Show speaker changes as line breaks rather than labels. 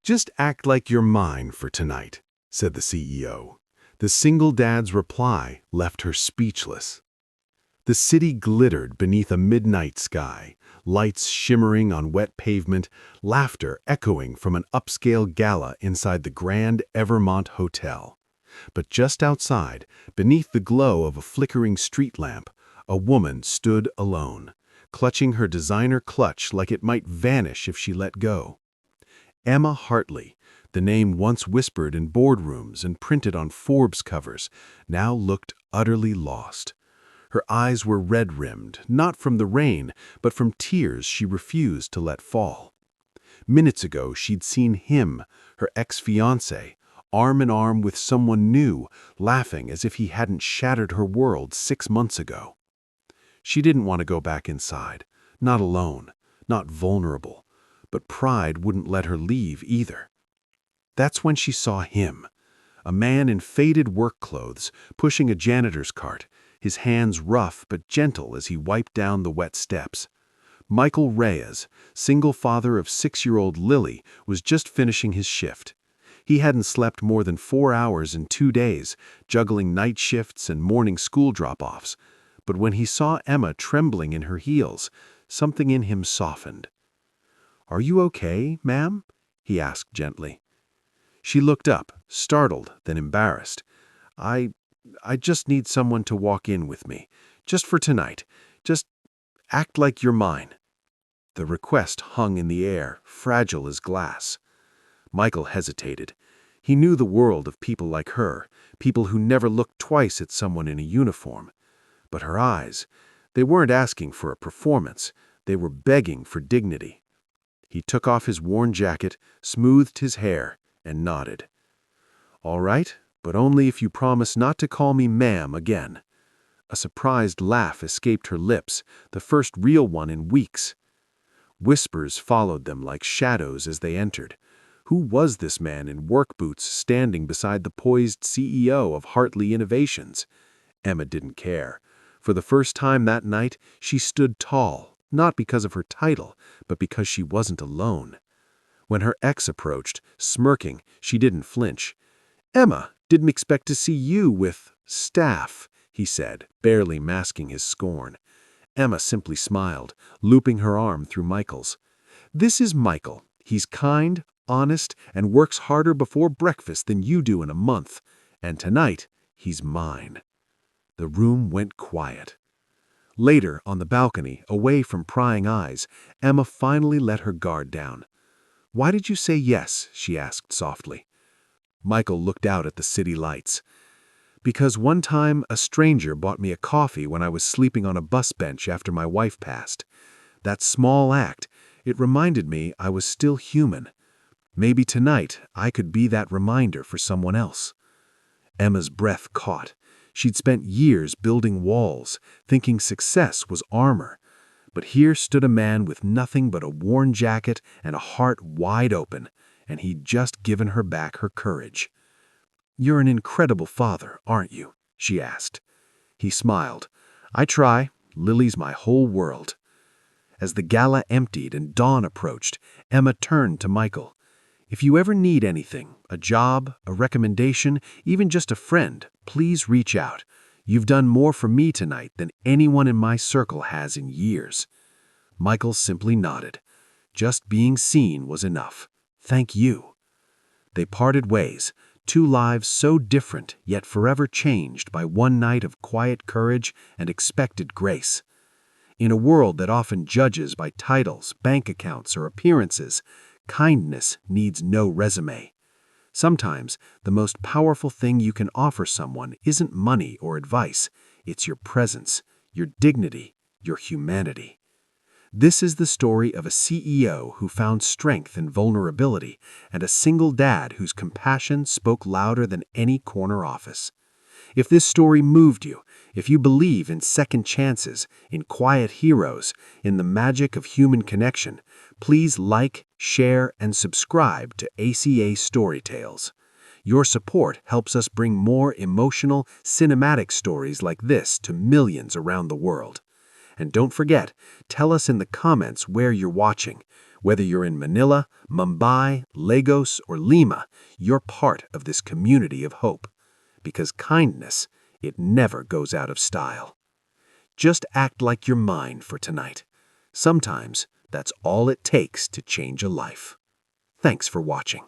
"Just act like you're mine for tonight," said the CEO. The single dad's reply left her speechless. The city glittered beneath a midnight sky, lights shimmering on wet pavement, laughter echoing from an upscale gala inside the Grand Evermont Hotel. But just outside, beneath the glow of a flickering street lamp, a woman stood alone, clutching her designer clutch like it might vanish if she let go. Emma Hartley, the name once whispered in boardrooms and printed on Forbes covers, now looked utterly lost. Her eyes were red-rimmed, not from the rain, but from tears she refused to let fall. Minutes ago, she'd seen him, her ex-fiancé, arm in arm with someone new, laughing as if he hadn't shattered her world 6 months ago. She didn't want to go back inside, not alone, not vulnerable, but pride wouldn't let her leave either. That's when she saw him, a man in faded work clothes, pushing a janitor's cart, his hands rough but gentle as he wiped down the wet steps. Michael Reyes, single father of 6-year-old Lily, was just finishing his shift. He hadn't slept more than 4 hours in 2 days, juggling night shifts and morning school drop-offs. But when he saw Emma trembling in her heels, something in him softened. "Are you okay, ma'am?" he asked gently. She looked up, startled, then embarrassed. I just need someone to walk in with me. Just for tonight. Just act like you're mine." The request hung in the air, fragile as glass. Michael hesitated. He knew the world of people like her, people who never looked twice at someone in a uniform. But her eyes, they weren't asking for a performance. They were begging for dignity. He took off his worn jacket, smoothed his hair, and nodded. "All right, but only if you promise not to call me ma'am again." A surprised laugh escaped her lips, the first real one in weeks. Whispers followed them like shadows as they entered. Who was this man in work boots standing beside the poised CEO of Hartley Innovations? Emma didn't care. For the first time that night, she stood tall, not because of her title, but because she wasn't alone. When her ex approached, smirking, she didn't flinch. "Emma, didn't expect to see you with staff," he said, barely masking his scorn. Emma simply smiled, looping her arm through Michael's. "This is Michael. He's kind, honest, and works harder before breakfast than you do in a month. And tonight, he's mine." The room went quiet. Later, on the balcony, away from prying eyes, Emma finally let her guard down. "Why did you say yes?" she asked softly. Michael looked out at the city lights. "Because one time a stranger bought me a coffee when I was sleeping on a bus bench after my wife passed. That small act, it reminded me I was still human. Maybe tonight I could be that reminder for someone else." Emma's breath caught. She'd spent years building walls, thinking success was armor. But here stood a man with nothing but a worn jacket and a heart wide open, and he'd just given her back her courage. "You're an incredible father, aren't you?" she asked. He smiled. "I try. Lily's my whole world." As the gala emptied and dawn approached, Emma turned to Michael. "If you ever need anything, a job, a recommendation, even just a friend, please reach out. You've done more for me tonight than anyone in my circle has in years." Michael simply nodded. Just being seen was enough. "Thank you." They parted ways, 2 lives so different yet forever changed by one night of quiet courage and expected grace. In a world that often judges by titles, bank accounts, or appearances, kindness needs no resume. Sometimes, the most powerful thing you can offer someone isn't money or advice. It's your presence, your dignity, your humanity. This is the story of a CEO who found strength in vulnerability and a single dad whose compassion spoke louder than any corner office. If this story moved you, if you believe in second chances, in quiet heroes, in the magic of human connection, please like, share, and subscribe to ACA Story Tales. Your support helps us bring more emotional, cinematic stories like this to millions around the world. And don't forget, tell us in the comments where you're watching.
Whether you're in Manila, Mumbai, Lagos, or Lima, you're part of this community of hope. Because kindness, it never goes out of style. Just act like you're mine for tonight. Sometimes that's all it takes to change a life. Thanks for watching.